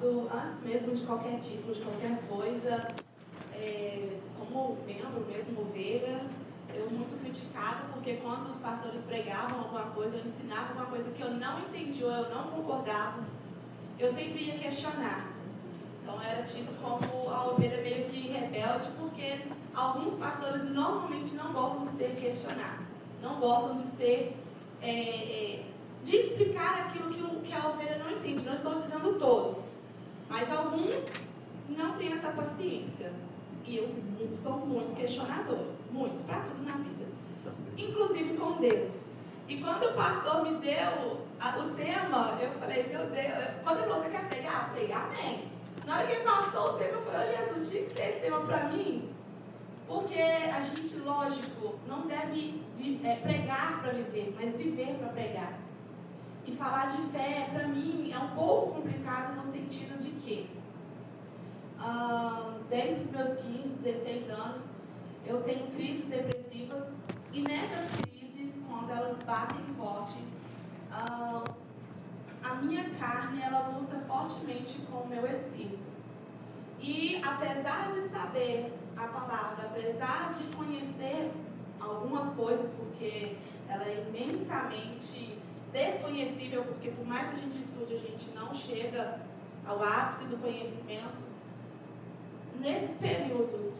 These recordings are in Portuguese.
antes mesmo de qualquer título, de qualquer coisa, como membro mesmo, ovelha, eu muito criticada, porque quando os pastores pregavam alguma coisa, eu ensinava alguma coisa que eu não entendi ou eu não concordava, eu sempre ia questionar. Então era tido como a ovelha meio que rebelde, porque alguns pastores normalmente não gostam de ser questionados, não gostam de ser, de explicar aquilo que a ovelha não entende. Não estou dizendo todos, mas alguns não têm essa paciência. E eu sou muito questionadora, muito, para tudo na vida, inclusive com Deus. E quando o pastor me deu o tema, eu falei, meu Deus, quando você quer pregar? Eu falei, amém. Na hora que ele passou o tema, eu falei, oh, Jesus, tinha que ter esse tema para mim. Porque a gente, lógico, não deve pregar para viver, mas viver para pregar. E falar de fé, para mim, é um pouco complicado no sentido de que, desde os meus 15, 16 anos, eu tenho crises depressivas. E nessas crises, quando elas batem forte, a minha carne, ela luta fortemente com o meu espírito. E apesar de saber a palavra, apesar de conhecer algumas coisas, porque ela é imensamente desconhecível, porque por mais que a gente estude, a gente não chega ao ápice do conhecimento. Nesses períodos,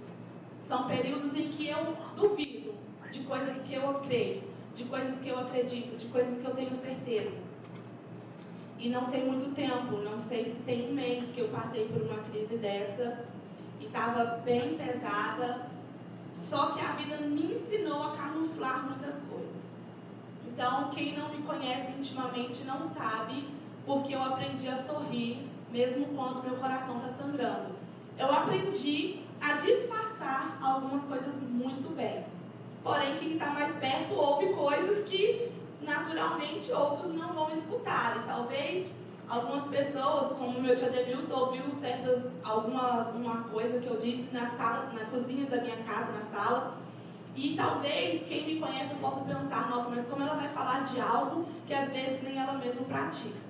são períodos em que eu duvido de coisas que eu creio, de coisas que eu acredito, de coisas que eu tenho certeza. E não tem muito tempo, não sei se tem um mês que eu passei por uma crise dessa e estava bem pesada, só que a vida me ensinou a camuflar muitas coisas. Então, quem não me conhece intimamente não sabe, porque eu aprendi a sorrir, mesmo quando meu coração está sangrando. Eu aprendi a disfarçar algumas coisas muito bem. Porém, quem está mais perto ouve coisas que naturalmente outros não vão escutar. E talvez algumas pessoas, como o meu tio Ademilson, ouviu alguma coisa que eu disse na sala, na cozinha da minha casa, na sala. E talvez quem me conhece possa pensar, nossa, mas como ela vai falar de algo que às vezes nem ela mesma pratica.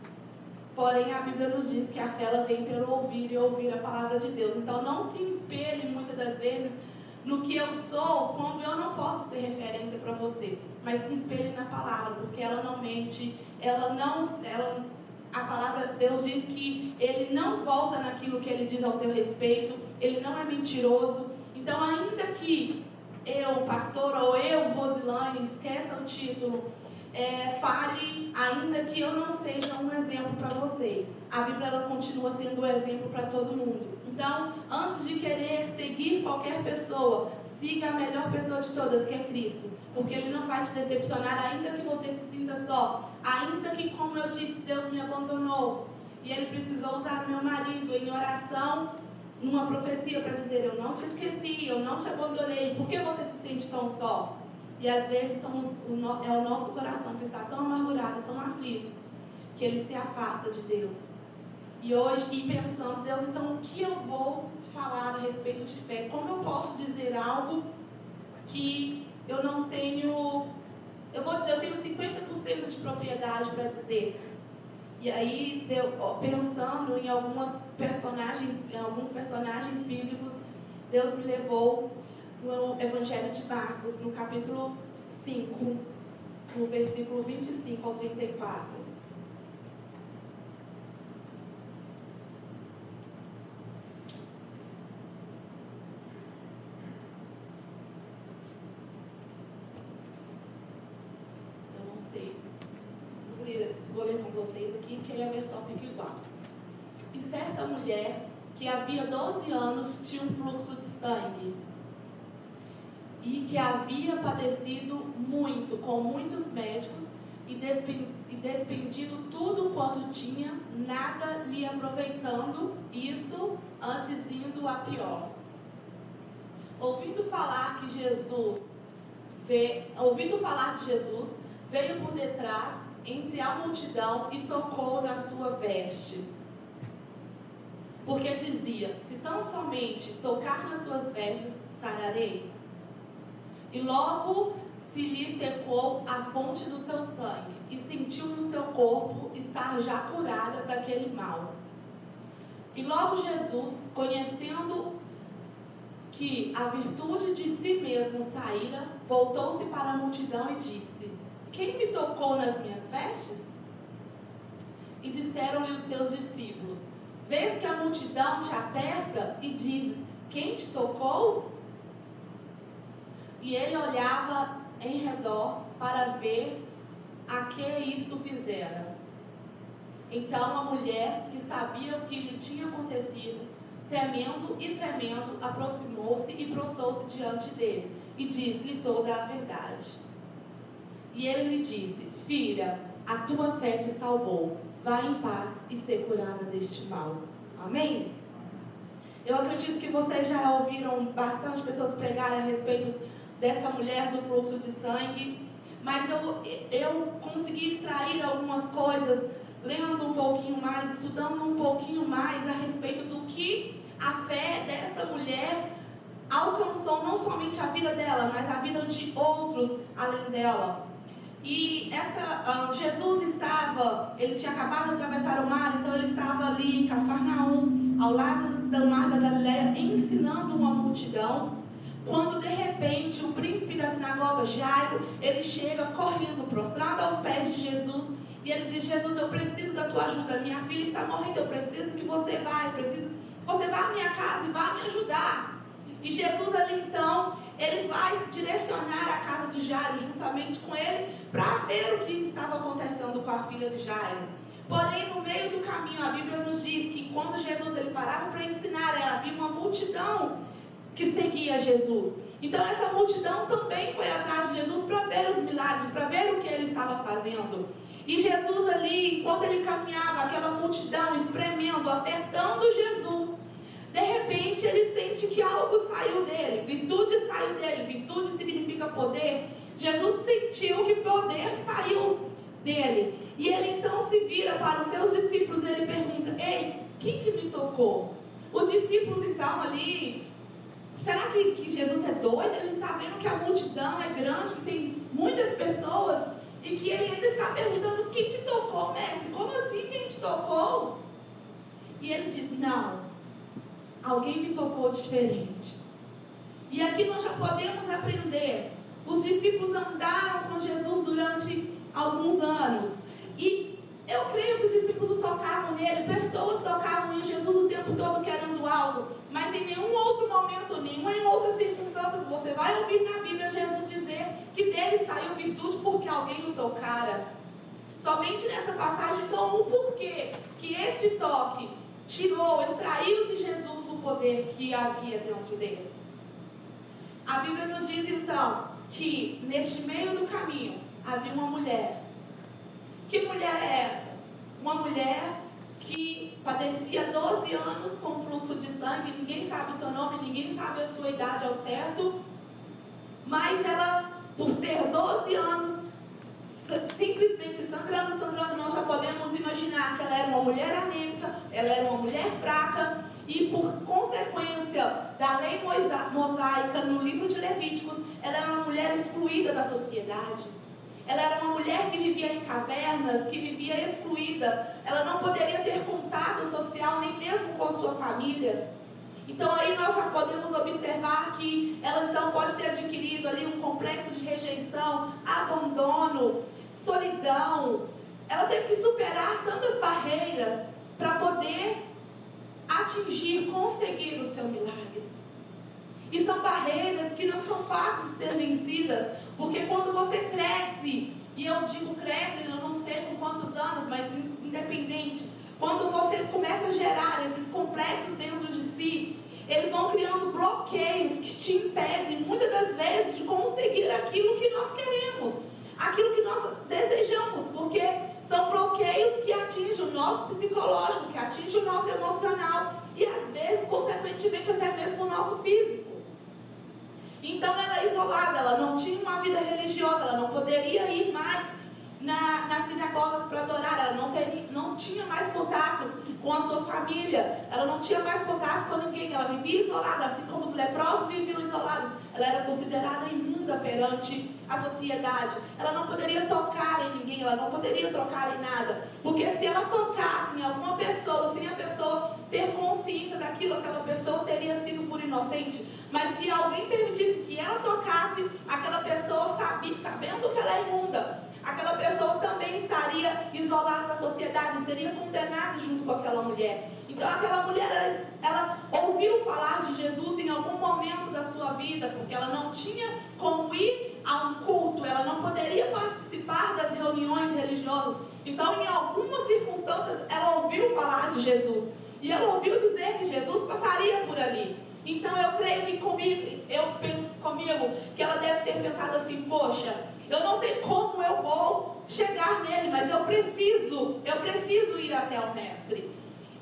Porém, a Bíblia nos diz que a fé ela vem pelo ouvir e ouvir a palavra de Deus. Então, não se espelhe muitas das vezes no que eu sou, quando eu não posso ser referência para você. Mas se espelhe na palavra, porque ela não mente, a palavra de Deus diz que Ele não volta naquilo que Ele diz ao teu respeito, Ele não é mentiroso. Então, ainda que eu, pastor, ou eu, Rosilane, esqueça o título, fale, ainda que eu não seja um exemplo para vocês, a Bíblia ela continua sendo um exemplo para todo mundo. Então, antes de querer seguir qualquer pessoa, siga a melhor pessoa de todas, que é Cristo, porque Ele não vai te decepcionar, ainda que você se sinta só, ainda que, como eu disse, Deus me abandonou e Ele precisou usar meu marido em oração, numa profecia para dizer, eu não te esqueci, eu não te abandonei, por que você se sente tão só? E às vezes é o nosso coração que está tão amargurado, tão aflito, que ele se afasta de Deus. E hoje, pensando, Deus, então o que eu vou falar a respeito de fé? Como eu posso dizer algo que eu não tenho, eu vou dizer, eu tenho 50% de propriedade para dizer. E aí, pensando em alguns personagens bíblicos, Deus me levou no Evangelho de Marcos, no capítulo 5, no versículo 25 ao 34. Eu não sei. Vou ler com vocês aqui, porque aí a versão fica igual. E certa mulher, que havia 12 anos, tinha um fluxo de sangue, e que havia padecido muito, com muitos médicos, e despendido tudo quanto tinha, nada lhe aproveitando, isso antes indo a pior. Ouvindo falar de Jesus, veio por detrás, entre a multidão, e tocou na sua veste. Porque dizia, se tão somente tocar nas suas vestes, sararei. E logo se lhe secou a fonte do seu sangue, e sentiu no seu corpo estar já curada daquele mal. E logo Jesus, conhecendo que a virtude de si mesmo saíra, voltou-se para a multidão e disse: quem me tocou nas minhas vestes? E disseram-lhe os seus discípulos: vês que a multidão te aperta e dizes: quem te tocou? E ele olhava em redor para ver a que isto fizera. Então a mulher, que sabia o que lhe tinha acontecido, temendo e tremendo, aproximou-se e prostrou-se diante dele, e disse-lhe toda a verdade. E ele lhe disse: filha, a tua fé te salvou, vá em paz e ser curada deste mal. Amém? Eu acredito que vocês já ouviram bastante pessoas pregarem a respeito dessa mulher do fluxo de sangue, mas eu consegui extrair algumas coisas, lendo um pouquinho mais, estudando um pouquinho mais a respeito do que a fé dessa mulher alcançou, não somente a vida dela, mas a vida de outros além dela. E Jesus ele tinha acabado de atravessar o mar, então ele estava ali em Cafarnaum, ao lado do mar da Galileia, ensinando uma multidão, quando de repente o príncipe da sinagoga, Jairo, ele chega correndo, prostrado aos pés de Jesus, e ele diz: Jesus, eu preciso da tua ajuda, minha filha está morrendo, eu preciso que você vá à minha casa e vá me ajudar. E Jesus ali então, ele vai direcionar a casa de Jairo juntamente com ele, para ver o que estava acontecendo com a filha de Jairo. Porém, no meio do caminho, a Bíblia nos diz que quando Jesus ele parava para ensinar, havia uma multidão que seguia Jesus. Então essa multidão também foi atrás de Jesus para ver os milagres, para ver o que ele estava fazendo. E Jesus ali, enquanto ele caminhava, aquela multidão espremendo, apertando Jesus, de repente ele sente que algo saiu dele, virtude saiu dele. Virtude significa poder. Jesus sentiu que poder saiu dele. E ele então se vira para os seus discípulos e ele pergunta: ei, quem que me tocou? Os discípulos então ali, será que Jesus é doido? Ele não está vendo que a multidão é grande, que tem muitas pessoas, e que ele ainda está perguntando: quem te tocou, mestre? Como assim quem te tocou? E ele diz: não, alguém me tocou diferente. E aqui nós já podemos aprender. Os discípulos andaram com Jesus durante alguns anos, e eu creio que os discípulos tocavam nele, pessoas tocavam em Jesus o tempo todo querendo algo, mas em nenhum outro momento, nenhuma em outras circunstâncias você vai ouvir na Bíblia Jesus dizer que dele saiu virtude porque alguém o tocara. Somente nessa passagem, então, o porquê que esse toque extraiu de Jesus o poder que havia dentro dele. A Bíblia nos diz então que neste meio do caminho havia uma mulher. Que mulher é essa? Uma mulher que padecia 12 anos com fluxo de sangue. Ninguém sabe o seu nome, ninguém sabe a sua idade ao certo, mas ela, por ter 12 anos simplesmente sangrando, nós já podemos imaginar que ela era uma mulher anêmica, ela era uma mulher fraca, e por consequência da lei mosaica no livro de Levíticos, ela era uma mulher excluída da sociedade. Ela era uma mulher que vivia em cavernas, que vivia excluída. Ela não poderia ter contato social nem mesmo com sua família. Então aí nós já podemos observar que ela então pode ter adquirido ali um complexo de rejeição, abandono, solidão. Ela teve que superar tantas barreiras para poder conseguir o seu milagre. E são barreiras que não são fáceis de ser vencidas, porque quando você cresce, e eu digo cresce, eu não sei com quantos anos, mas independente, quando você começa a gerar esses complexos dentro de si, eles vão criando bloqueios que te impedem, muitas das vezes, de conseguir aquilo que nós queremos, aquilo que nós desejamos, porque são bloqueios que atingem o nosso psicológico, que atingem o nosso emocional e às vezes, consequentemente, até mesmo o nosso físico. Então ela era isolada, ela não tinha uma vida religiosa, ela não poderia ir mais nas sinagogas para adorar, ela não tinha mais contato com a sua família, ela não tinha mais contato com ninguém, ela vivia isolada, assim como os leprosos viviam isolados. Ela era considerada imunda perante a sociedade. Ela não poderia tocar em ninguém, ela não poderia tocar em nada, porque se ela tocasse em alguma pessoa, sem a pessoa ter contato inocente, mas se alguém permitisse que ela tocasse aquela pessoa, sabendo que ela é imunda, aquela pessoa também estaria isolada da sociedade, seria condenada junto com aquela mulher. Então aquela mulher, ela ouviu falar de Jesus em algum momento da sua vida, porque ela não tinha como ir a um culto, ela não poderia participar das reuniões religiosas. Então em algumas circunstâncias ela ouviu falar de Jesus, e ela ouviu dizer que Jesus passaria por ali. Então eu creio que eu penso comigo que ela deve ter pensado assim: poxa, eu não sei como eu vou chegar nele, mas eu preciso ir até o mestre.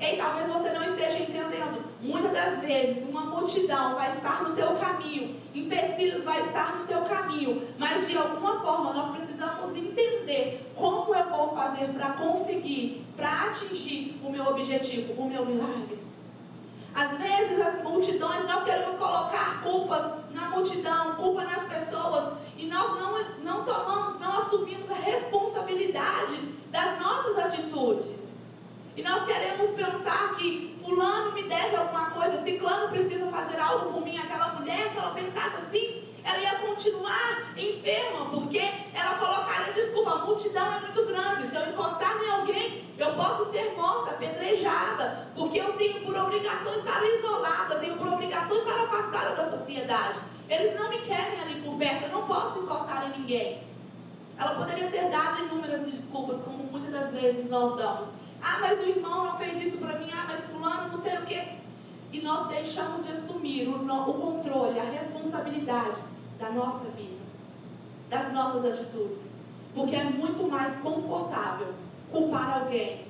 E talvez você não esteja entendendo. Muitas das vezes uma multidão vai estar no teu caminho, empecilhos vai estar no teu caminho, mas de alguma forma nós precisamos entender como eu vou fazer para conseguir, para atingir o meu objetivo, o meu milagre. Às vezes as multidões, nós queremos colocar culpas na multidão, culpa nas pessoas, e nós não assumimos a responsabilidade das nossas atitudes. E nós queremos pensar que fulano me deve alguma coisa, ciclano precisa fazer algo por mim. Aquela mulher, se ela pensasse assim, ela ia continuar enferma, porque ela colocaria desculpa: a multidão é muito grande, se eu encostar em alguém, eu posso ser morta, apedrejada, porque eu tenho por obrigação estar isolada, eu tenho por obrigação estar afastada da sociedade. Eles não me querem ali por perto, eu não posso encostar em ninguém. Ela poderia ter dado inúmeras desculpas, como muitas das vezes nós damos. Ah, mas o irmão não fez isso para mim, ah, mas fulano não sei o quê. E nós deixamos de assumir o controle, a responsabilidade da nossa vida, das nossas atitudes. Porque é muito mais confortável culpar alguém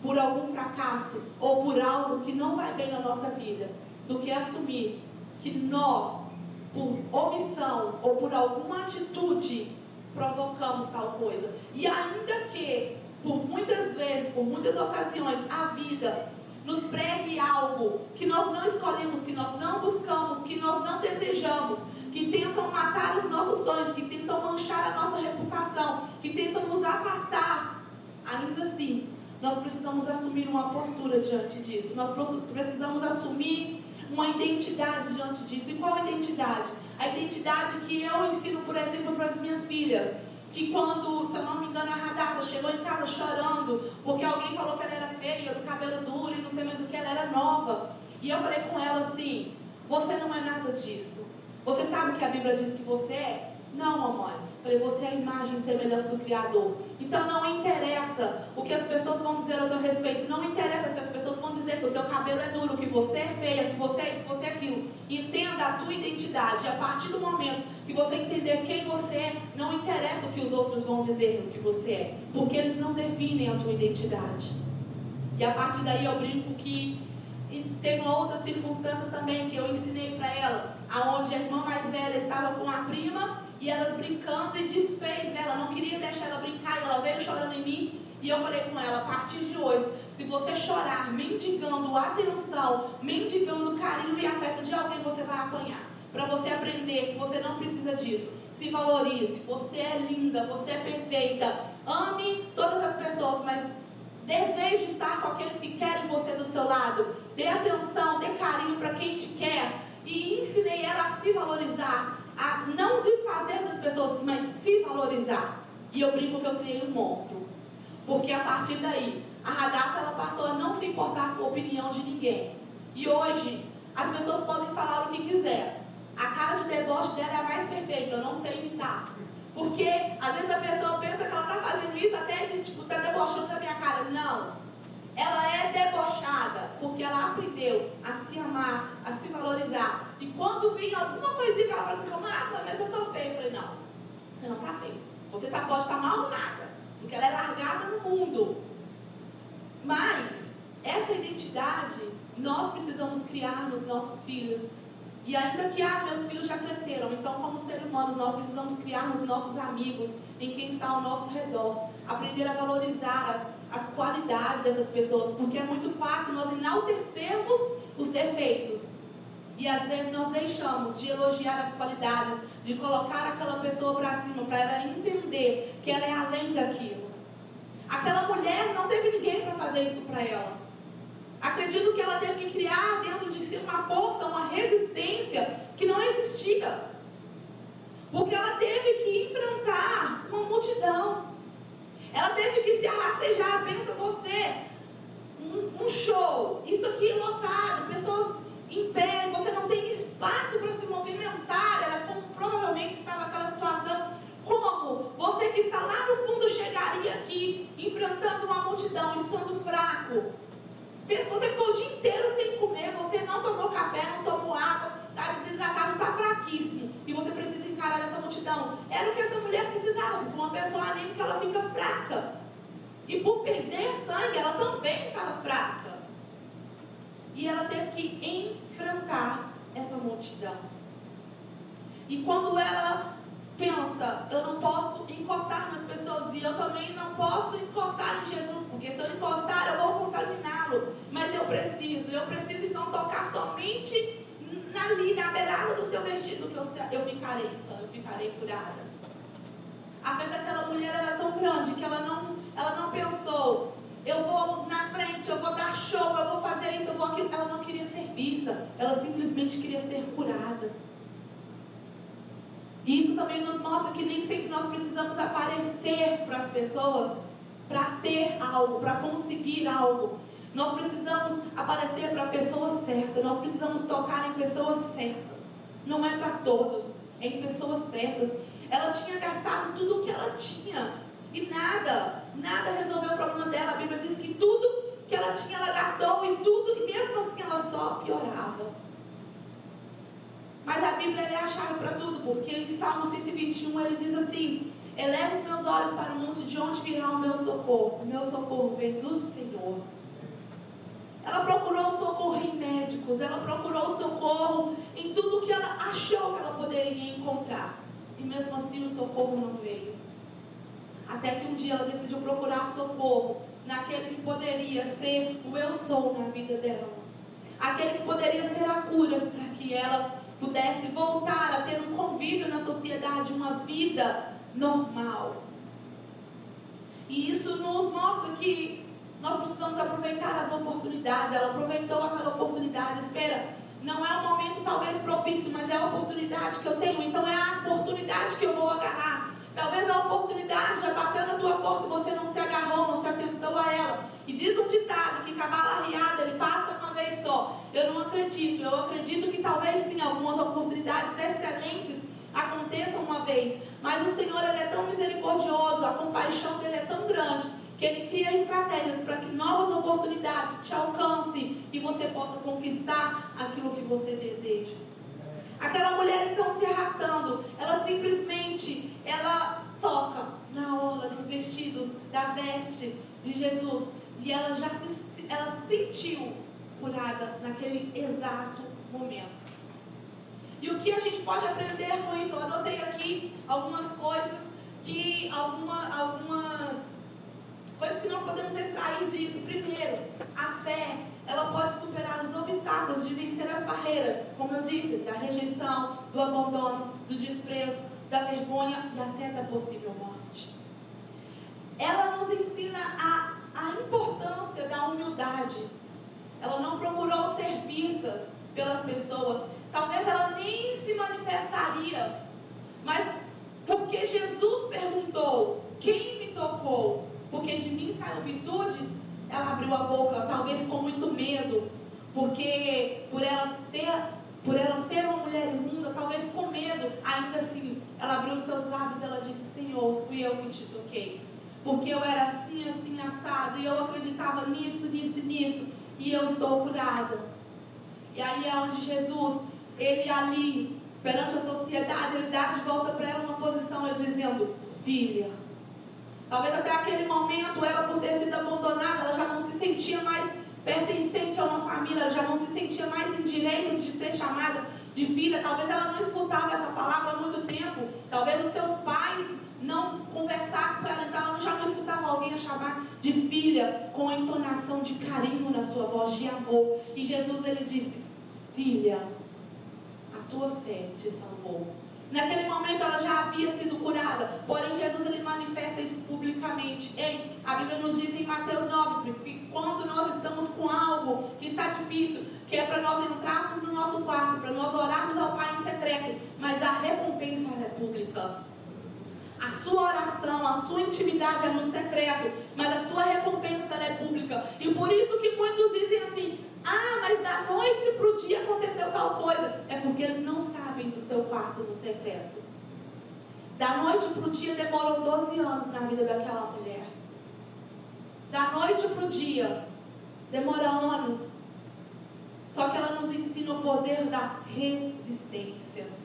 por algum fracasso ou por algo que não vai bem na nossa vida, do que assumir que nós, por omissão ou por alguma atitude, provocamos tal coisa. E ainda que, por muitas vezes, por muitas ocasiões, a vida nos pregue algo que nós não escolhemos, que nós não buscamos, que nós não desejamos, que tentam matar os nossos sonhos, que tentam manchar a nossa reputação, que tentam nos afastar, ainda assim, nós precisamos assumir uma postura diante disso. Nós precisamos assumir uma identidade diante disso. E qual identidade? A identidade que eu ensino, por exemplo, para as minhas filhas. Que quando, se eu não me engano, a Radassa chegou em casa chorando porque alguém falou que ela era feia, do cabelo duro e não sei mais o que, ela era nova. E eu falei com ela assim: você não é nada disso. Você sabe o que a Bíblia diz que você é? Não, mamãe. Falei: você é a imagem e semelhança do Criador. Então não interessa o que as pessoas vão dizer ao teu respeito. Não interessa se as pessoas vão dizer que o teu cabelo é duro, que você é feia, que você é isso, que você é aquilo. Entenda a tua identidade. E a partir do momento que você entender quem você é, não interessa o que os outros vão dizer do que você é, porque eles não definem a tua identidade. E a partir daí eu brinco que teve uma outra circunstância também que eu ensinei para ela, aonde a irmã mais velha estava com a prima e elas brincando e desfez dela, não queria deixar ela brincar, e ela veio chorando em mim. E eu falei com ela: a partir de hoje, se você chorar mendigando atenção, mendigando carinho e afeto de alguém, você vai apanhar. Para você aprender que você não precisa disso. Se valorize, você é linda, você é perfeita. Ame todas as pessoas, mas deseje estar com aqueles que querem você do seu lado. Dê atenção, dê carinho para quem te quer. E ensinei ela a se valorizar, a não desfazer das pessoas, mas se valorizar. E eu brinco que eu criei um monstro. Porque a partir daí, a Radassa, ela passou a não se importar com a opinião de ninguém. E hoje, as pessoas podem falar o que quiser. A cara de deboche dela é a mais perfeita, eu não sei imitar. Porque às vezes a pessoa pensa que ela está fazendo isso até de, tá debochando da minha cara. Não. Ela é debochada porque ela aprendeu a se amar, a se valorizar. E quando vem alguma coisinha que ela fala assim: ah, mas eu tô feia. Eu falei: não, você não tá feia. Você pode estar mal arrumada, porque ela é largada no mundo. Mas essa identidade nós precisamos criar nos nossos filhos. E ainda que meus filhos já cresceram, então como ser humano nós precisamos criar nos nossos amigos, em quem está ao nosso redor, aprender a valorizar as qualidades dessas pessoas, porque é muito fácil nós enaltecermos os defeitos, e às vezes nós deixamos de elogiar as qualidades, de colocar aquela pessoa para cima, para ela entender que ela é além daquilo. Aquela mulher não teve ninguém para fazer isso para ela. Acredito que ela teve que criar dentro de si uma força, uma resistência que não existia. Porque ela teve que enfrentar uma multidão. Ela teve que se arrastejar. Pensa você, um show, isso aqui lotado, pessoas em pé, você não tem espaço para se movimentar. Era como provavelmente estava aquela situação. Como você que está lá no fundo chegaria aqui, enfrentando uma multidão, estando fraco? Pensa, você ficou o dia inteiro sem comer, você não tomou café, não tomou água, está desidratado, está fraquíssimo, e você precisa encarar essa multidão. Era o que essa mulher precisava, porque uma pessoa anêmica, ela fica fraca. E por perder sangue, ela também estava fraca. E ela teve que enfrentar essa multidão. E quando ela pensa, eu não posso encostar nas pessoas, e eu também não posso encostar em Jesus, porque se eu encostar eu vou contaminá-lo, mas eu preciso então tocar somente ali, na beirada do seu vestido, que eu ficarei sã, eu ficarei curada. A fé daquela mulher era tão grande que ela não pensou, eu vou na frente, eu vou dar show, eu vou fazer isso, eu vou aquilo. Ela não queria ser vista, ela simplesmente queria ser curada. E isso também nos mostra que nem sempre nós precisamos aparecer para as pessoas para ter algo, para conseguir algo. Nós precisamos aparecer para pessoas certas, nós precisamos tocar em pessoas certas. Não é para todos, é em pessoas certas. Ela tinha gastado tudo o que ela tinha e nada resolveu o problema dela. A Bíblia diz que tudo que ela tinha, ela gastou e mesmo assim ela só piorava. Mas a Bíblia é a chave para tudo, porque em Salmo 121 ele diz assim: eleva os meus olhos para o monte, de onde virá o meu socorro? O meu socorro vem do Senhor. Ela procurou socorro em médicos, ela procurou socorro em tudo que ela achou que ela poderia encontrar. E mesmo assim o socorro não veio. Até que um dia ela decidiu procurar socorro naquele que poderia ser o eu sou na vida dela. Aquele que poderia ser a cura para que ela pudesse voltar a ter um convívio na sociedade, uma vida normal. E isso nos mostra que nós precisamos aproveitar as oportunidades. Ela aproveitou aquela oportunidade. Espera, não é um momento talvez propício, mas é a oportunidade que eu tenho, então é a oportunidade que eu vou agarrar. Talvez a oportunidade já bateu na tua porta e você não se agarrou, não se atentou a ela. E diz um ditado que cavalo arriado, ele passa uma vez só. Eu não acredito, eu acredito que talvez sim, algumas oportunidades excelentes aconteçam uma vez. Mas o Senhor, ele é tão misericordioso, a compaixão dele é tão grande, que ele cria estratégias para que novas oportunidades te alcancem e você possa conquistar aquilo que você deseja. Aquela mulher então se arrastando, ela simplesmente, ela toca na orla dos vestidos, da veste de Jesus, e ela sentiu curada naquele exato momento. E o que a gente pode aprender com isso? Eu anotei aqui algumas coisas algumas coisas que nós podemos extrair disso. Primeiro, a fé, ela pode superar os obstáculos de vencer as barreiras, como eu disse, da rejeição, do abandono, do desprezo, da vergonha e até da possível morte. Ela nos ensina a importância da humildade. Ela não procurou ser vista pelas pessoas. Talvez ela nem se manifestaria, mas porque Jesus perguntou: quem me tocou? Porque de mim saiu virtude, ela abriu a boca, talvez com muito medo, porque por ela ser uma mulher imunda, talvez com medo, ainda assim, ela abriu os seus lábios, ela disse: Senhor, fui eu que te toquei, porque eu era assim, assim, assado, e eu acreditava nisso, e eu estou curada. E aí é onde Jesus, ele ali, perante a sociedade, ele dá de volta para ela uma posição, ele dizendo: filha. Talvez até aquele momento, ela por ter sido abandonada, ela já não se sentia mais pertencente a uma família, ela já não se sentia mais em direito de ser chamada de filha. Talvez ela não escutava essa palavra há muito tempo. Talvez os seus pais não conversassem com ela, então ela já não escutava alguém a chamar de filha com a entonação de carinho na sua voz, de amor. E Jesus, ele disse: filha, a tua fé te salvou. Naquele momento ela já havia sido curada. Porém, Jesus ele manifesta isso publicamente. Ei, a Bíblia nos diz em Mateus 9 que quando nós estamos com algo que está difícil, que é para nós entrarmos no nosso quarto, para nós orarmos ao Pai em secreto, mas a recompensa é pública. A sua oração, a sua intimidade é no secreto, mas a sua recompensa é pública. E por isso que muitos dizem assim: ah, mas da noite para o dia aconteceu tal coisa. É porque eles não sabem do seu quarto no secreto. Da noite para o dia demorou 12 anos na vida daquela mulher. Da noite para o dia demora anos. Só que ela nos ensina o poder da resistência.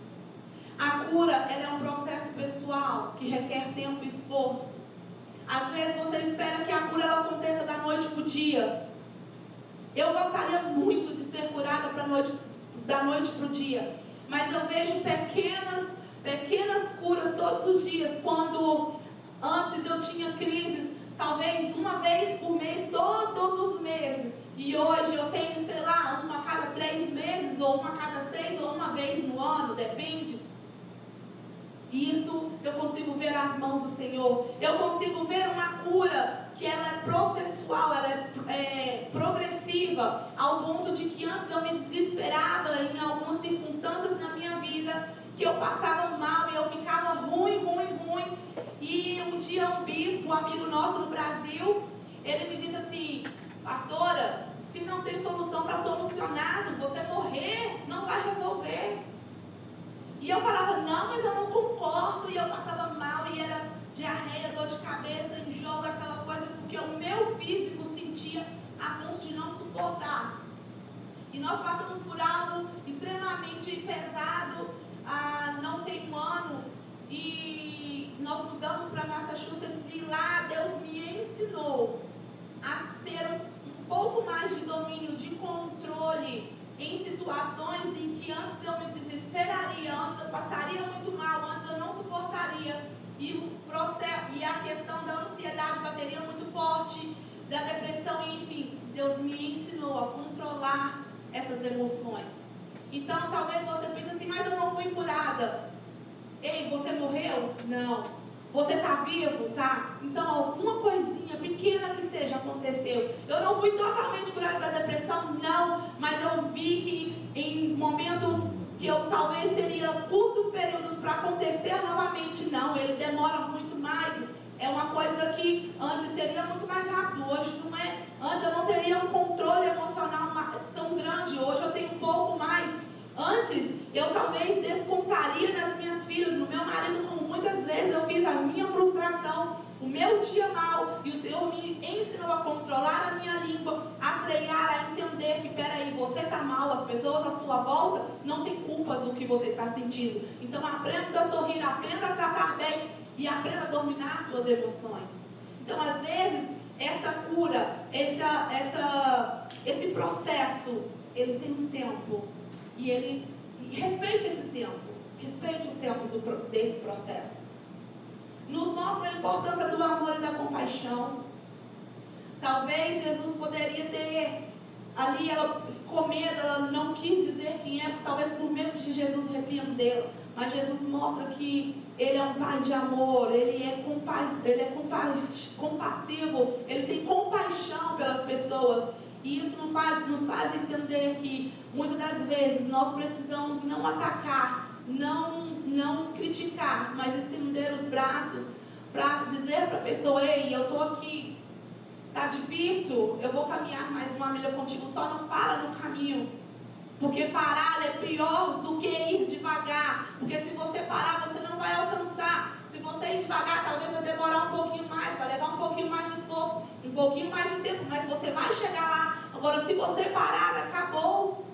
A cura, ela é um processo pessoal que requer tempo e esforço. Às vezes você espera que a cura ela aconteça da noite para o dia. Eu gostaria muito de ser curada da noite para o dia. Mas eu vejo pequenas curas todos os dias. Quando antes eu tinha crises, talvez uma vez por mês, todos os meses. E hoje eu tenho, sei lá, uma a cada 3 meses, ou uma a cada 6, ou uma vez no ano, depende. Isso eu consigo ver as mãos do Senhor. Eu consigo ver uma cura que ela é processual, ela é progressiva, ao ponto de que antes eu me desesperava em algumas circunstâncias na minha vida, que eu passava mal e eu ficava ruim. E um dia um bispo, um amigo nosso no Brasil, ele me disse assim: pastora, se não tem solução, está solucionado. Você morrer não vai resolver. E eu falava: não, mas eu não concordo. E eu passava mal e era diarreia, dor de cabeça, enjoo, aquela coisa, porque o meu físico sentia a ponto de não suportar. E nós passamos por algo extremamente pesado não tem um ano, e nós mudamos para Massachusetts, e lá Deus me ensinou a ter um pouco mais de domínio, de controle em situações em que antes eu me desesperaria, antes eu passaria muito mal, antes eu não suportaria, e o processo e a questão da ansiedade bateria muito forte, da depressão, enfim, Deus me ensinou a controlar essas emoções. Então talvez você pense assim: mas eu não fui curada. Ei, você morreu? Não. Você está vivo? Tá. Então alguma coisinha pequena que seja aconteceu. Eu não fui totalmente curada da depressão? Não. Mas eu vi que em momentos que eu talvez teria curtos períodos para acontecer novamente, não. Ele demora muito mais. É uma coisa que antes seria muito mais rápido, hoje não é. Antes eu não teria um controle emocional tão grande, hoje eu tenho um pouco mais. Antes eu talvez descontaria nas minhas filhas, no meu marido, como muitas vezes eu fiz a minha frustração, o meu dia mal, e o Senhor me ensinou a controlar a minha língua, a frear, a entender que peraí, você está mal, as pessoas à sua volta não têm culpa do que você está sentindo. Então aprenda a sorrir, aprenda a tratar bem e aprenda a dominar as suas emoções. Então às vezes essa cura, esse processo, ele tem um tempo, e respeite esse tempo, respeite o tempo desse processo. Nos mostra a importância do amor e da compaixão. Talvez Jesus poderia ter ali, ela ficou medo, ela não quis dizer quem é, talvez por medo de Jesus repreendê-la. Mas Jesus mostra que Ele é um Pai de amor, Ele é compassivo, Ele tem compaixão pelas pessoas. E isso nos faz entender que muitas das vezes nós precisamos não atacar, não criticar, mas estender os braços para dizer para a pessoa: ei, eu estou aqui, está difícil, eu vou caminhar mais uma milha contigo, só não para no caminho. Porque parar é pior do que ir devagar. Porque se você parar, você não vai alcançar. Se você ir devagar, talvez vai demorar um pouquinho mais, vai levar um pouquinho mais de esforço, um pouquinho mais de tempo, mas você vai chegar lá. Agora, se você parar, acabou.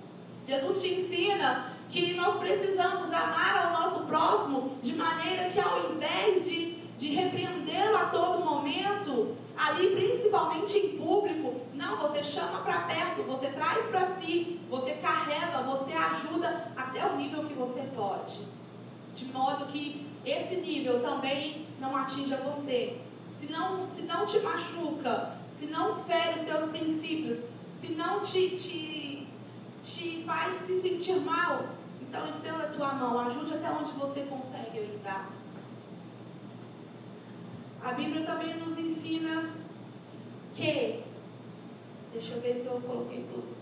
Jesus te ensina que nós precisamos amar ao nosso próximo de maneira que, ao invés de repreendê-lo a todo momento, ali principalmente em público, não, você chama para perto, você traz para si, você carrega, você ajuda até o nível que você pode, de modo que esse nível também não atinja você. Se não te machuca, se não fere os seus princípios, se não te faz se sentir mal, Então estenda a tua mão, ajude até onde você consegue ajudar. A Bíblia também nos ensina que, deixa eu ver se eu coloquei tudo.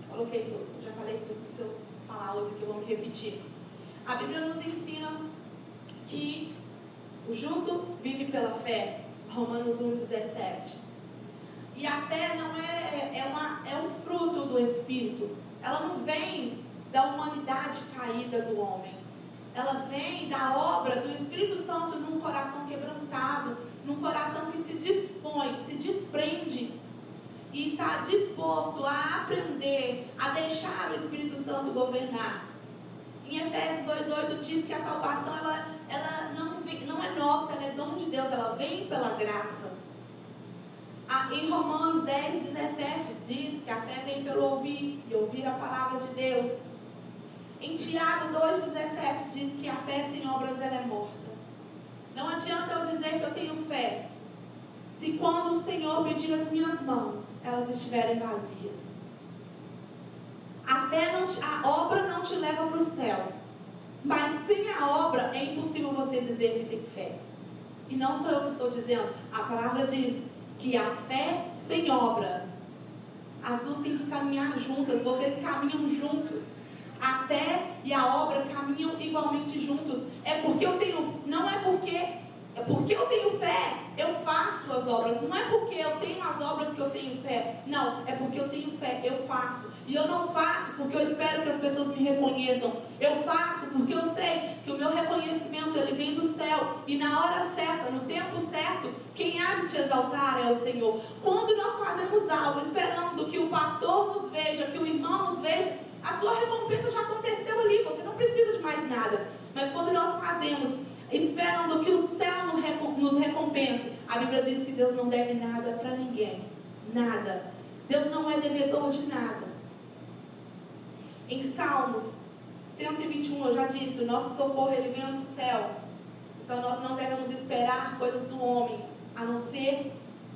Coloquei tudo, já falei tudo. Se eu falar outro que eu vou me repetir. A Bíblia nos ensina que o justo vive pela fé. Romanos 1,17. E a fé não é um fruto do Espírito. Ela não vem da humanidade caída do homem. Ela vem da obra do Espírito Santo num coração quebrantado, num coração que se dispõe, se desprende e está disposto a aprender, a deixar o Espírito Santo governar. Em Efésios 2,8 diz que a salvação ela não é nossa, ela é dom de Deus, ela vem pela graça. Em Romanos 10,17 diz que a fé vem pelo ouvir e ouvir a palavra de Deus. Em Tiago 2,17 diz que a fé sem obras ela é morta. Não adianta eu dizer que eu tenho fé se quando o Senhor pedir as minhas mãos elas estiverem vazias. A obra não te leva para o céu, mas sem a obra é impossível você dizer que tem fé. E não sou eu que estou dizendo, a palavra diz que a fé sem obras, as duas têm que caminhar juntas, vocês caminham juntos. A fé e a obra caminham igualmente juntos. Não é porque eu tenho fé, eu faço as obras. Não é porque eu tenho as obras que eu tenho fé. Não, é porque eu tenho fé, eu faço. E eu não faço porque eu espero que as pessoas me reconheçam. Eu faço porque eu sei que o meu reconhecimento ele vem do céu. E na hora certa, no tempo certo, quem há de te exaltar é o Senhor. Quando nós fazemos algo esperando que o pastor nos veja, que o irmão nos veja, a sua recompensa já aconteceu ali, você não precisa de mais nada. Mas quando nós fazemos, esperando que o céu nos recompense, a Bíblia diz que Deus não deve nada para ninguém. Nada. Deus não é devedor de nada. Em Salmos 121, eu já disse, o nosso socorro ele vem do céu. Então nós não devemos esperar coisas do homem, a não ser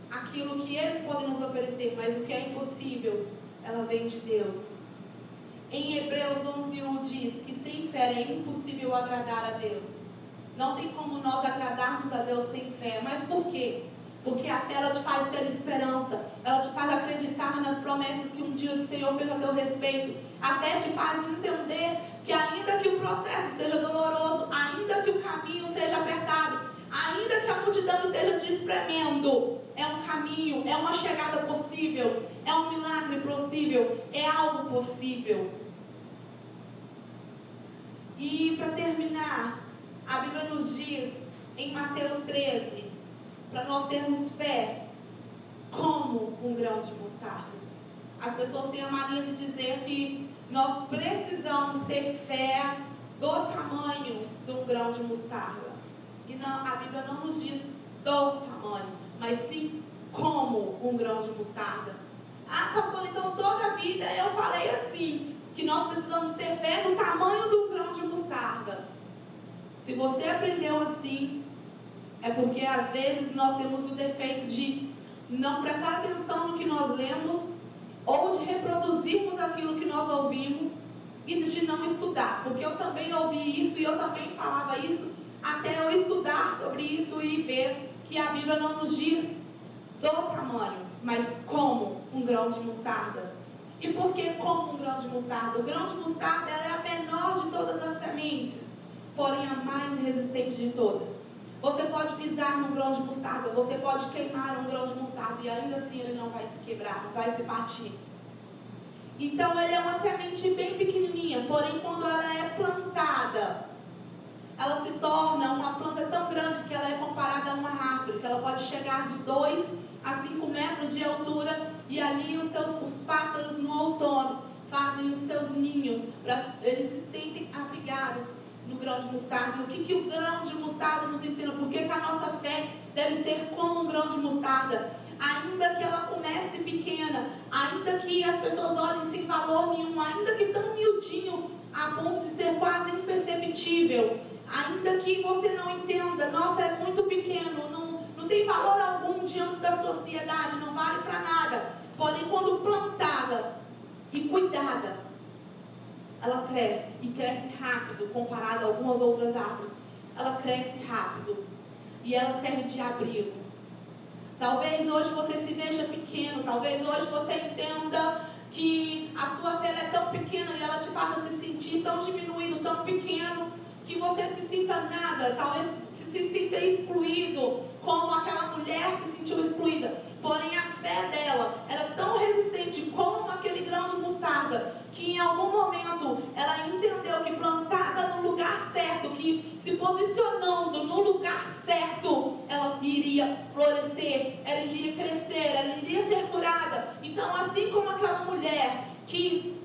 aquilo que eles podem nos oferecer, mas o que é impossível, ela vem de Deus. Em Hebreus 11:1 diz que sem fé é impossível agradar a Deus. Não tem como nós agradarmos a Deus sem fé. Mas por quê? Porque a fé ela te faz ter esperança. Ela te faz acreditar nas promessas que um dia o Senhor fez a teu respeito. A fé te faz entender que ainda que o processo seja doloroso, ainda que o caminho seja apertado, ainda que a multidão esteja te espremendo, é um caminho, é uma chegada possível, é um milagre possível, é algo possível. E para terminar, a Bíblia nos diz em Mateus 13, para nós termos fé como um grão de mostarda. As pessoas têm a mania de dizer que nós precisamos ter fé do tamanho de um grão de mostarda. E não, a Bíblia não nos diz do tamanho, mas sim como um grão de mostarda. Ah, pastor, então toda a vida eu falei assim, que nós precisamos ter fé do tamanho de um grão de mostarda. Se você aprendeu assim, é porque às vezes nós temos o defeito de não prestar atenção no que nós lemos, ou de reproduzirmos aquilo que nós ouvimos e de não estudar. Porque eu também ouvi isso e eu também falava isso, até eu estudar sobre isso e ver que a Bíblia não nos diz do tamanho, mas como um grão de mostarda. E por que como um grão de mostarda? O grão de mostarda ela é a menor de todas as sementes, porém a mais resistente de todas. Você pode pisar num grão de mostarda, você pode queimar um grão de mostarda e ainda assim ele não vai se quebrar, não vai se partir. Então ele é uma semente bem pequenininha, porém quando ela é plantada, ela se torna uma planta tão grande que ela é comparada a uma árvore, que ela pode chegar de 2 a 5 metros de altura, e ali os pássaros no outono fazem os seus ninhos, eles se sentem abrigados no grão de mostarda. E o que o grão de mostarda nos ensina? Por que a nossa fé deve ser como um grão de mostarda? Ainda que ela comece pequena, ainda que as pessoas olhem sem valor nenhum, ainda que tão miudinho a ponto de ser quase imperceptível, ainda que você não entenda, nossa, é muito pequeno, não tem valor algum diante da sociedade, não vale para nada. Porém, quando plantada e cuidada, ela cresce, e cresce rápido, comparada a algumas outras árvores. Ela cresce rápido, e ela serve de abrigo. Talvez hoje você se veja pequeno, talvez hoje você entenda que a sua fé é tão pequena e ela te faça se sentir tão diminuído, tão pequeno, que você se sinta nada, talvez se sinta excluído, como aquela mulher se sentiu excluída. Porém, a fé dela era tão resistente como aquele grão de mostarda, que em algum momento ela entendeu que plantada no lugar certo, que se posicionando no lugar certo, ela iria florescer, ela iria crescer, ela iria ser curada. Então, assim como aquela mulher que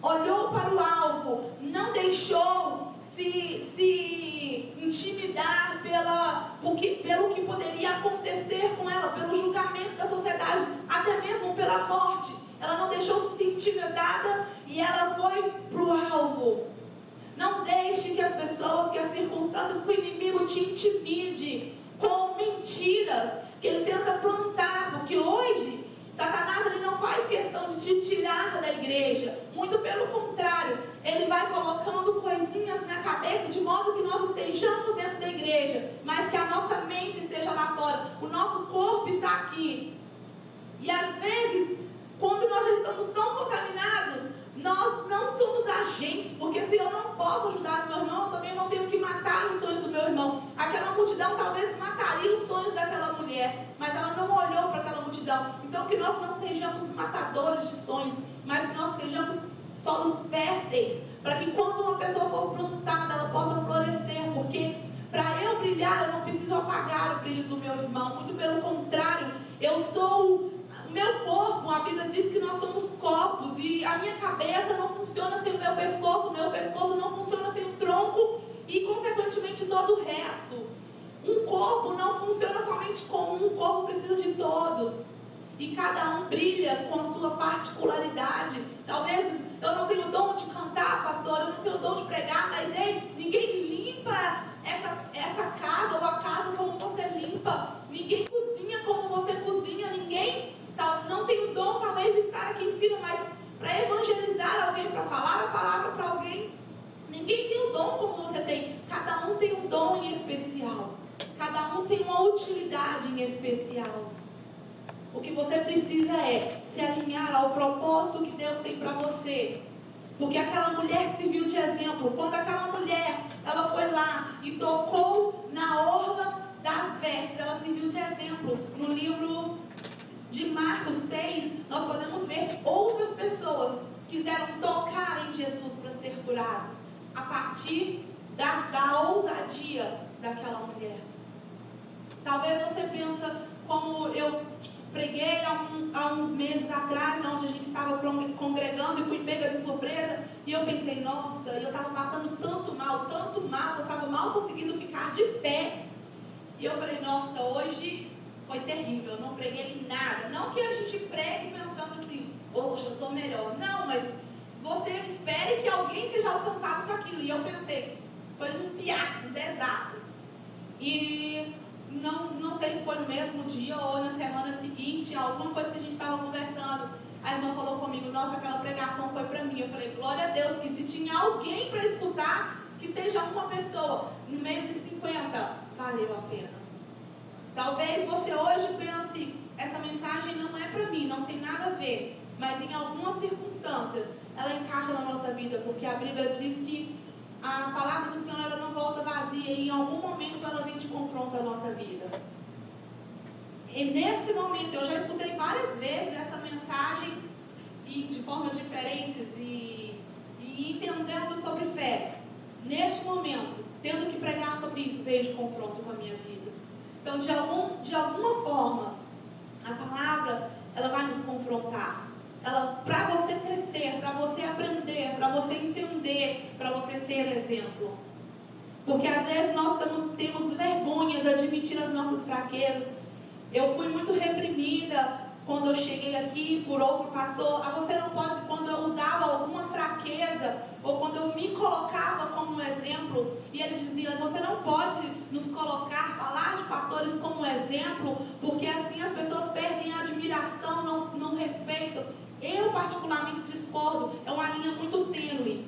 olhou para o alvo, não deixou se intimidar pelo que poderia acontecer com ela, pelo julgamento da sociedade, até mesmo pela morte. Ela não deixou se intimidada e ela foi para o alvo. Não deixe que as pessoas, que as circunstâncias, que o inimigo te intimide com mentiras que ele tenta plantar, porque hoje Satanás ele não faz questão de te tirar da igreja, muito pelo contrário, ele vai colocando coisinhas na cabeça de modo que nós estejamos dentro da igreja, mas que a nossa mente esteja lá fora, o nosso corpo está aqui. E às vezes, quando nós já estamos tão contaminados, nós não somos agentes, porque se eu não posso ajudar o meu irmão, eu também não tenho que matar os sonhos do meu irmão. Aquela multidão talvez mataria os sonhos daquela mulher, mas ela não olhou para aquela multidão. Então que nós não sejamos matadores de sonhos, mas que nós sejamos solos férteis, para que quando uma pessoa for plantada, ela possa florescer, porque para eu brilhar, eu não preciso apagar o brilho do meu irmão, muito pelo contrário, eu sou o meu corpo. A Bíblia diz que nós somos copos, e a minha cabeça não funciona sem o meu pescoço não funciona sem o tronco, e consequentemente todo o resto. Um corpo não funciona somente com um, corpo precisa de todos, e cada um brilha com a sua particularidade. Talvez eu não tenho o dom de cantar, pastor, eu não tenho o dom de pregar, mas ei, ninguém limpa essa casa ou a casa como você limpa, ninguém cozinha como você cozinha, ninguém não tem o dom talvez de estar aqui em cima, mas para evangelizar alguém, para falar a palavra para alguém, ninguém tem o dom como você tem. Cada um tem um dom em especial, cada um tem uma utilidade em especial. O que você precisa é se alinhar ao propósito que Deus tem para você. Porque aquela mulher serviu de exemplo. Quando aquela mulher, ela foi lá e tocou na orla das vestes, ela serviu de exemplo. No livro de Marcos 6, nós podemos ver outras pessoas que quiseram tocar em Jesus para ser curadas, a partir da ousadia daquela mulher. Talvez você pensa, como eu preguei há uns meses atrás, onde a gente estava congregando, e fui pega de surpresa, e eu pensei, nossa, eu estava passando tanto mal, eu estava mal conseguindo ficar de pé, e eu falei, nossa, hoje foi terrível, eu não preguei nada. Não que a gente pregue pensando assim, poxa, eu sou melhor, não, mas você espere que alguém seja alcançado com aquilo. E eu pensei, foi um fiasco, um desastre, e não sei se foi no mesmo dia ou na semana seguinte, alguma coisa que a gente estava conversando, a irmã falou comigo, nossa, aquela pregação foi para mim. Eu falei, glória a Deus, que se tinha alguém para escutar, que seja uma pessoa, no meio de 50, valeu a pena. Talvez você hoje pense, essa mensagem não é para mim, não tem nada a ver, mas em algumas circunstâncias ela encaixa na nossa vida, porque a Bíblia diz que a palavra do Senhor ela não volta vazia, e em algum momento ela vem de confronto à nossa vida. E nesse momento, eu já escutei várias vezes essa mensagem, e de formas diferentes, e entendendo sobre fé. Neste momento, tendo que pregar sobre isso, veio de confronto com a minha vida. Então, de alguma forma, a palavra ela vai nos confrontar. Para você crescer, para você aprender, para você entender, para você ser exemplo. Porque às vezes nós temos vergonha de admitir as nossas fraquezas. Eu fui muito reprimida quando eu cheguei aqui por outro pastor. Você não pode, quando eu usava alguma fraqueza, ou quando eu me colocava como exemplo, e ele dizia, você não pode nos colocar, falar de pastores como exemplo, porque assim as pessoas perdem a admiração, não respeitam. Eu particularmente discordo, é uma linha muito tênue.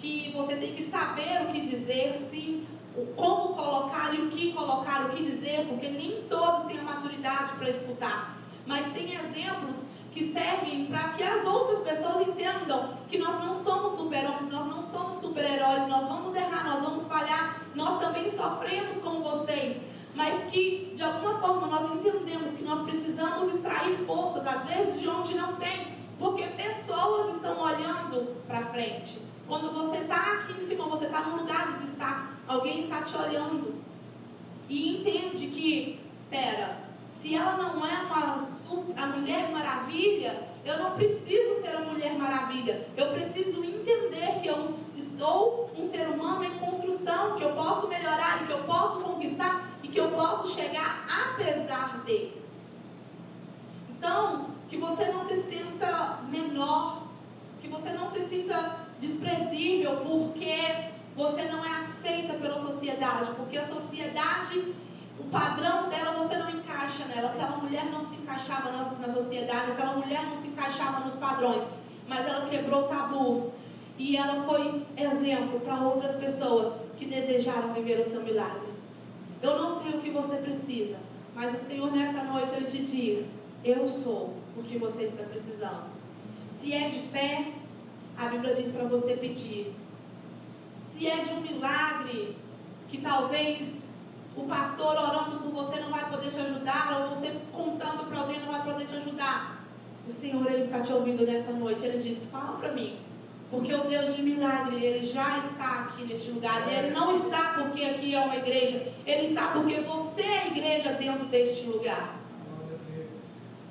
que você tem que saber o que dizer, sim, como colocar e o que dizer, porque nem todos têm a maturidade para escutar. Mas tem exemplos que servem para que as outras pessoas entendam que nós não somos super-homens, nós não somos super-heróis, nós vamos errar, nós vamos falhar, nós também sofremos como vocês, mas que de alguma forma nós entendemos que nós precisamos extrair forças, às vezes de onde não tem, porque pessoas estão olhando para frente. Quando você está aqui em cima, você está num lugar de destaque, alguém está te olhando e entende que, se ela não é a Mulher Maravilha, eu não preciso ser a Mulher Maravilha. Eu preciso entender que eu estou um ser humano em construção, que eu posso melhorar e que eu posso conquistar e que eu posso chegar apesar de. Então, que você não se sinta menor, que você não se sinta desprezível porque você não é aceita pela sociedade, porque a sociedade, o padrão dela, você não encaixa nela. Aquela mulher não se encaixava na sociedade, aquela mulher não se encaixava nos padrões, mas ela quebrou tabus e ela foi exemplo para outras pessoas que desejaram viver o seu milagre. Eu não sei o que você precisa, mas o Senhor nessa noite Ele te diz: eu sou o que você está precisando. Se é de fé, a Bíblia diz para você pedir. Se é de um milagre que talvez o pastor orando por você não vai poder te ajudar, ou você contando para alguém não vai poder te ajudar, o Senhor Ele está te ouvindo nessa noite. Ele diz: fala para mim, porque o Deus de milagre Ele já está aqui neste lugar. E Ele não está porque aqui é uma igreja, Ele está porque você é a igreja dentro deste lugar.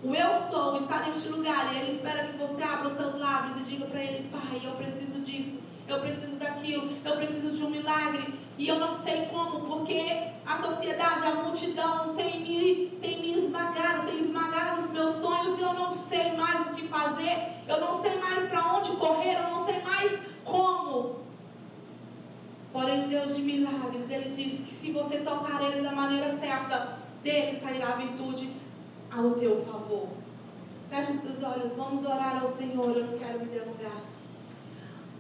O eu sou está neste lugar e Ele espera que você abra os seus lábios e diga para Ele: Pai, eu preciso disso, eu preciso daquilo, eu preciso de um milagre e eu não sei como, porque a sociedade, a multidão tem me esmagado, tem esmagado os meus sonhos e eu não sei mais o que fazer, eu não sei mais para onde correr, eu não sei mais como. Porém, Deus de milagres, Ele diz que se você tocar Ele da maneira certa, dele sairá a virtude ao teu favor. Feche os seus olhos, vamos orar ao Senhor. Eu não quero me delongar.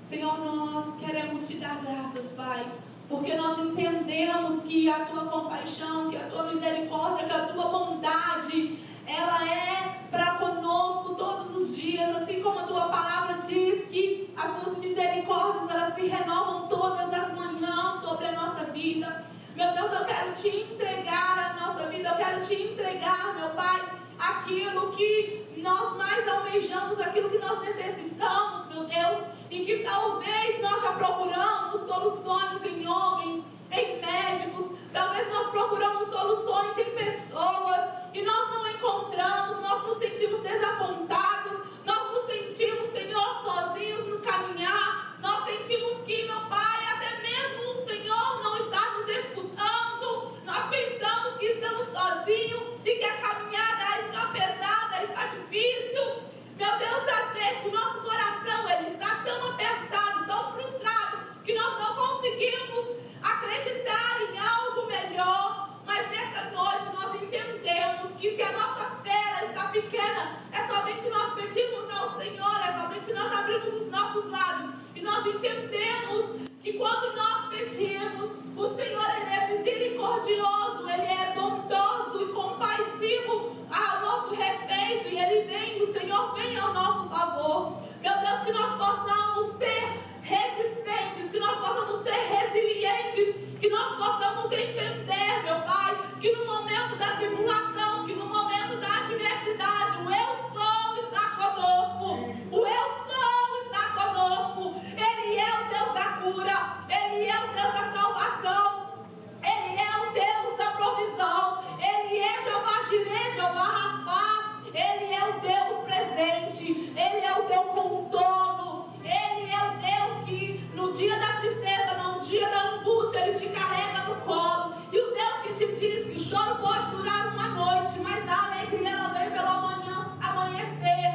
Senhor, nós queremos te dar graças, Pai, porque nós entendemos que a tua compaixão, que a tua misericórdia, que a tua bondade, ela é para conosco todos os dias, assim como a tua palavra diz que as tuas misericórdias, elas se renovam todas as manhãs sobre a nossa vida. Meu Deus, eu quero te entregar a nossa vida, eu quero te entregar, meu Pai, aquilo que nós mais almejamos, aquilo que nós necessitamos, meu Deus, e que talvez nós já procuramos soluções em homens, em médicos, talvez nós procuramos soluções em pessoas, e nós não encontramos, nós nos sentimos desapontados, nós nos sentimos, Senhor, sozinhos no caminhar, nós sentimos que, meu Pai, até mesmo o Senhor não está nos escutando, nós pensamos que estamos sozinhos e que a caminhada está pesada, está difícil. Meu Deus, às vezes o nosso coração ele está tão apertado, tão frustrado, que nós não conseguimos acreditar em algo melhor. Mas nessa noite nós entendemos que se a nossa fé está pequena, é somente nós pedimos ao Senhor, é somente nós abrimos os nossos lábios e nós entendemos que quando nós pedimos, o Senhor Ele é misericordioso, Ele é bondoso e compassivo ao nosso respeito, e Ele vem, o Senhor vem ao nosso favor. Meu Deus, que nós possamos ser resistentes, que nós possamos ser resilientes, que nós possamos entender, meu Pai, que no momento da tribulação, que no momento da adversidade, o eu sou está conosco, o eu sou está conosco. Ele é o Deus da cura, Ele é o Deus da salvação, Ele é o Deus da provisão, Ele é Jeová Jireh, Jeová Rafá, Ele é o Deus presente, Ele é o teu consolo, Ele é o Deus que no dia da tristeza, no dia da angústia, Ele te carrega no colo, e o Deus que te diz que o choro pode durar uma noite, mas a alegria ela vem pelo amanhecer.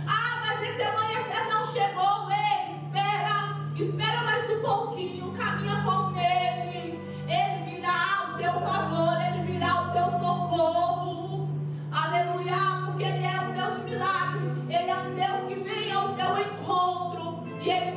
Ah, mas esse amanhecer não chegou, espera mais um pouquinho, caminha com Ele, Ele virá ao teu favor, Ele virá ao teu socorro, aleluia, porque Ele é um Deus de milagre, Ele é um Deus que vem ao teu encontro, e Ele